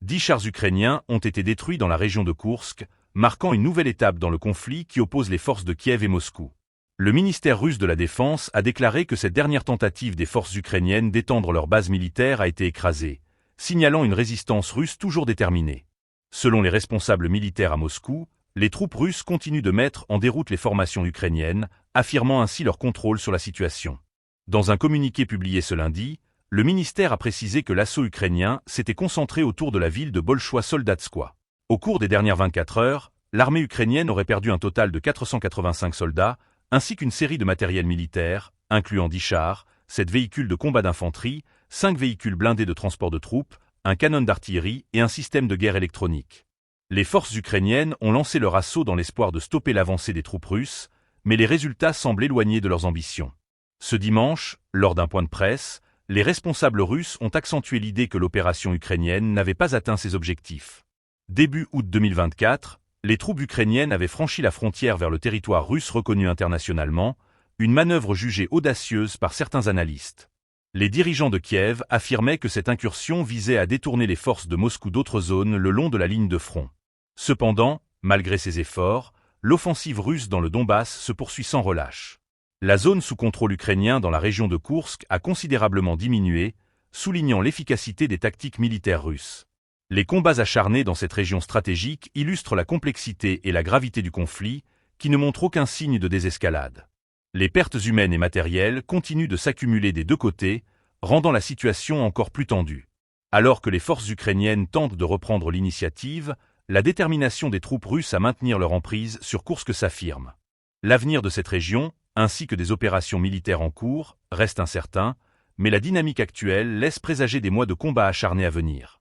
10 chars ukrainiens ont été détruits dans la région de Koursk, marquant une nouvelle étape dans le conflit qui oppose les forces de Kiev et Moscou. Le ministère russe de la Défense a déclaré que cette dernière tentative des forces ukrainiennes d'étendre leur base militaire a été écrasée, signalant une résistance russe toujours déterminée. Selon les responsables militaires à Moscou, les troupes russes continuent de mettre en déroute les formations ukrainiennes, affirmant ainsi leur contrôle sur la situation. Dans un communiqué publié ce lundi, le ministère a précisé que l'assaut ukrainien s'était concentré autour de la ville de Bolchoïe-Soldatskoïe. Au cours des dernières 24 heures, l'armée ukrainienne aurait perdu un total de 485 soldats, ainsi qu'une série de matériel militaire, incluant 10 chars, 7 véhicules de combat d'infanterie, 5 véhicules blindés de transport de troupes, un canon d'artillerie et un système de guerre électronique. Les forces ukrainiennes ont lancé leur assaut dans l'espoir de stopper l'avancée des troupes russes, mais les résultats semblent éloignés de leurs ambitions. Ce dimanche, lors d'un point de presse, les responsables russes ont accentué l'idée que l'opération ukrainienne n'avait pas atteint ses objectifs. Début août 2024, les troupes ukrainiennes avaient franchi la frontière vers le territoire russe reconnu internationalement, une manœuvre jugée audacieuse par certains analystes. Les dirigeants de Kiev affirmaient que cette incursion visait à détourner les forces de Moscou d'autres zones le long de la ligne de front. Cependant, malgré ces efforts, l'offensive russe dans le Donbass se poursuit sans relâche. La zone sous contrôle ukrainien dans la région de Koursk a considérablement diminué, soulignant l'efficacité des tactiques militaires russes. Les combats acharnés dans cette région stratégique illustrent la complexité et la gravité du conflit, qui ne montrent aucun signe de désescalade. Les pertes humaines et matérielles continuent de s'accumuler des deux côtés, rendant la situation encore plus tendue. Alors que les forces ukrainiennes tentent de reprendre l'initiative, la détermination des troupes russes à maintenir leur emprise sur Koursk s'affirme. L'avenir de cette région, ainsi que des opérations militaires en cours, reste incertain, mais la dynamique actuelle laisse présager des mois de combats acharnés à venir.